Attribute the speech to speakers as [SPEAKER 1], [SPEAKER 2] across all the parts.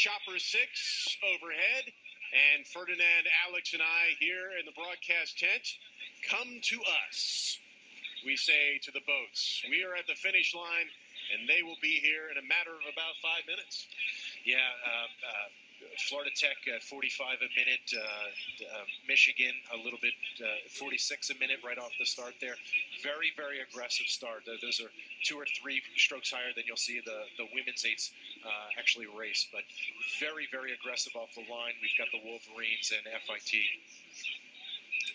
[SPEAKER 1] Chopper 6 overhead, and Ferdinand, Alex, and I here in the broadcast tent. Come to us, we say to the boats. We are at the finish line, and they will be here in a matter of about 5 minutes.
[SPEAKER 2] Yeah, Florida Tech 45 a minute, Michigan a little bit 46 a minute right off the start there. Very, very aggressive start. Those are 2 or 3 strokes higher than you'll see the women's eights actually race, but very, very aggressive off the line. We've got the Wolverines and FIT.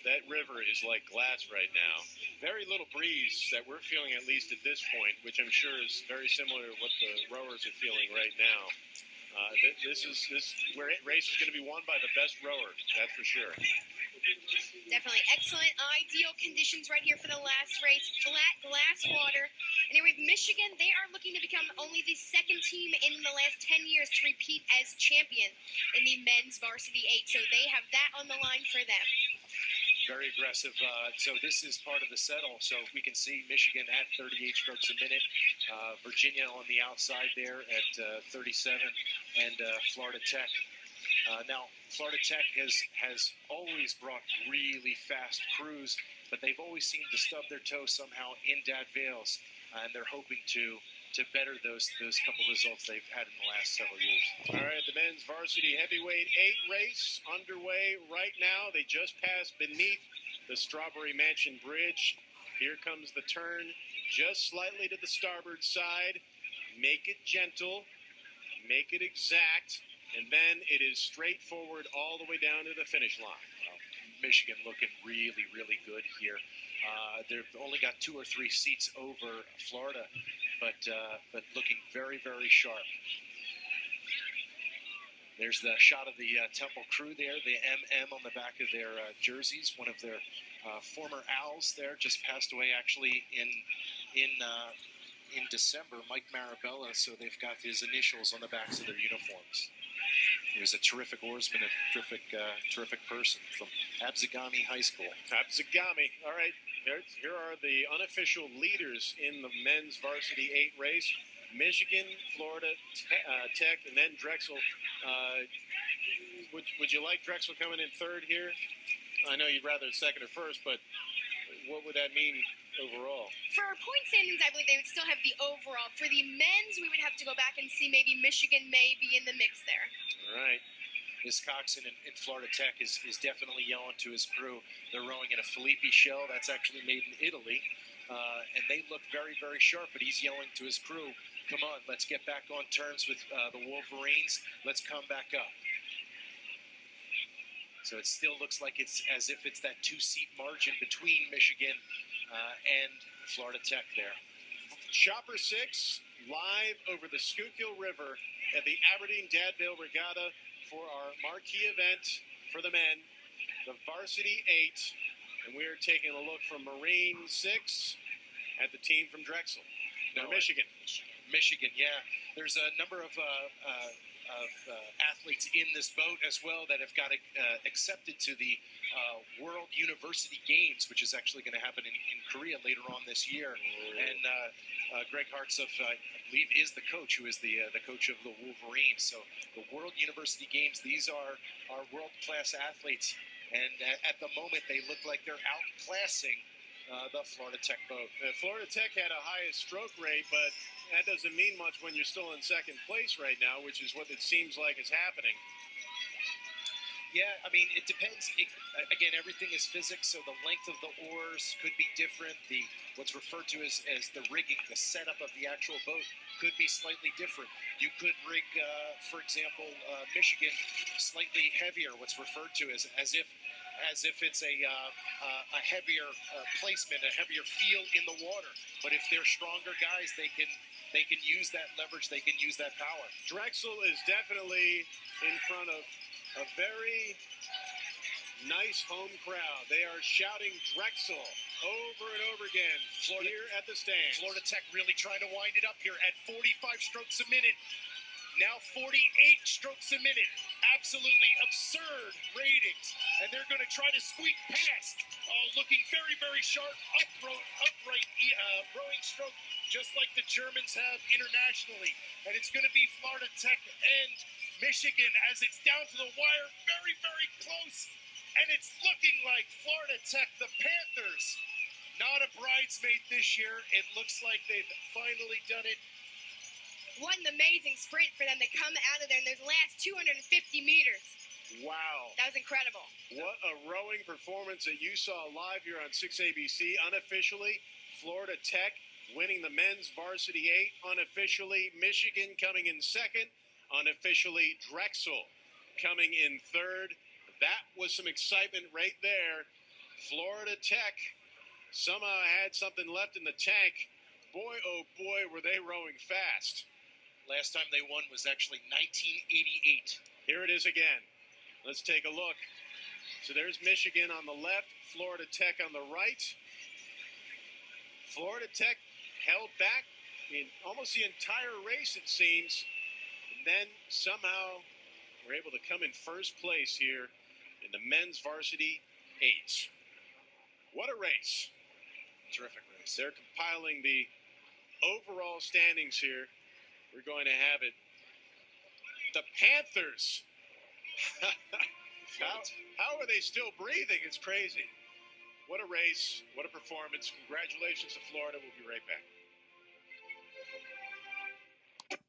[SPEAKER 1] That river is like glass right now. Very little breeze that we're feeling, at least at this point, which I'm sure is very similar to what the rowers are feeling right now. This race is going to be won by the best rower, that's for sure.
[SPEAKER 3] Definitely excellent, ideal conditions right here for the last race. Flat glass water. And here we have Michigan. They are looking to become only the second team in the last 10 years to repeat as champion in the men's varsity 8. So they have that on the line for them.
[SPEAKER 2] Very aggressive. So this is part of the settle. So we can see Michigan at 38 strokes a minute. Virginia on the outside there at 37. And Florida Tech. Now, Florida Tech has always brought really fast crews, but they've always seemed to stub their toe somehow in Dad Vail's. And they're hoping to better those couple results they've had in the last several years.
[SPEAKER 1] All right, the men's varsity heavyweight 8 race underway right now. They just passed beneath the Strawberry Mansion Bridge. Here comes the turn, just slightly to the starboard side. Make it gentle, make it exact, and then it is straightforward all the way down to the finish line.
[SPEAKER 2] Well, Michigan looking really, really good here. They've only got 2 or 3 seats over Florida, but looking very, very sharp. There's the shot of the Temple crew there, the MM on the back of their jerseys. One of their former Owls there just passed away actually in December, Mike Marabella, so they've got his initials on the backs of their uniforms. He was a terrific oarsman, a terrific person from Absegami High School.
[SPEAKER 1] Absegami. All right, here are the unofficial leaders in the men's varsity 8 race. Michigan, Florida Tech, and then Drexel. Would you like Drexel coming in third here? I know you'd rather second or first, but what would that mean overall?
[SPEAKER 3] For point standings, I believe they would still have the overall. For the men's, we would have to go back and see maybe Michigan may be in the mix there.
[SPEAKER 1] All right.
[SPEAKER 2] This Coxon in Florida Tech is definitely yelling to his crew. They're rowing in a Filippi shell. That's actually made in Italy. And they look very, very sharp, but he's yelling to his crew, come on, let's get back on terms with the Wolverines. Let's come back up. So it still looks like it's as if it's that 2-seat margin between Michigan and Florida Tech there.
[SPEAKER 1] Chopper 6 live over the Schuylkill River at the Aberdeen Dad Vail Regatta for our marquee event for the men, the Varsity 8. And we are taking a look from Marine 6 at the team from Drexel. No, Michigan.
[SPEAKER 2] Michigan, yeah. There's a number of athletes in this boat as well that have got accepted to the World University Games, which is actually going to happen in Korea later on this year. And Greg Hartsoff, I believe, is the coach, who is the coach of the Wolverines. So the World University Games, these are world-class athletes. And at the moment, they look like they're outclassing the Florida Tech boat.
[SPEAKER 1] Florida Tech had a highest stroke rate, but that doesn't mean much when you're still in second place right now, which is what it seems like is happening.
[SPEAKER 2] Yeah, I mean, it depends. Again, everything is physics, so the length of the oars could be different. What's referred to as the rigging, the setup of the actual boat, could be slightly different. You could rig, for example, Michigan slightly heavier, what's referred to as if it's a heavier placement, a heavier feel in the water. But if they're stronger guys, they can use that leverage, they can use that power.
[SPEAKER 1] Drexel is definitely in front of a very nice home crowd. They are shouting Drexel over and over again here at the stand.
[SPEAKER 2] Florida Tech really trying to wind it up here at 45 strokes a minute. Now 48 strokes a minute. Absolutely absurd ratings. And they're going to try to squeak past. Looking very, very sharp, upright rowing stroke, just like the Germans have internationally. And it's going to be Florida Tech and
[SPEAKER 4] Michigan as it's down to the wire, very, very close. And it's looking like Florida Tech, the Panthers, not a bridesmaid this year. It looks like they've finally done it.
[SPEAKER 3] What an amazing sprint for them to come out of there in those last 250 meters.
[SPEAKER 1] Wow.
[SPEAKER 3] That was incredible.
[SPEAKER 1] What a rowing performance that you saw live here on 6ABC. Unofficially, Florida Tech winning the men's varsity 8. Unofficially, Michigan coming in second. Unofficially, Drexel coming in third. That was some excitement right there. Florida Tech somehow had something left in the tank. Boy, oh boy, were they rowing fast.
[SPEAKER 2] Last time they won was actually 1988.
[SPEAKER 1] Here it is again. Let's take a look. So there's Michigan on the left, Florida Tech on the right. Florida Tech held back in almost the entire race, it seems. And then somehow we're able to come in first place here in the men's varsity 8. What a race.
[SPEAKER 2] Terrific race.
[SPEAKER 1] They're compiling the overall standings here. We're going to have it. The Panthers. How are they still breathing? It's crazy. What a race. What a performance. Congratulations to Florida. We'll be right back.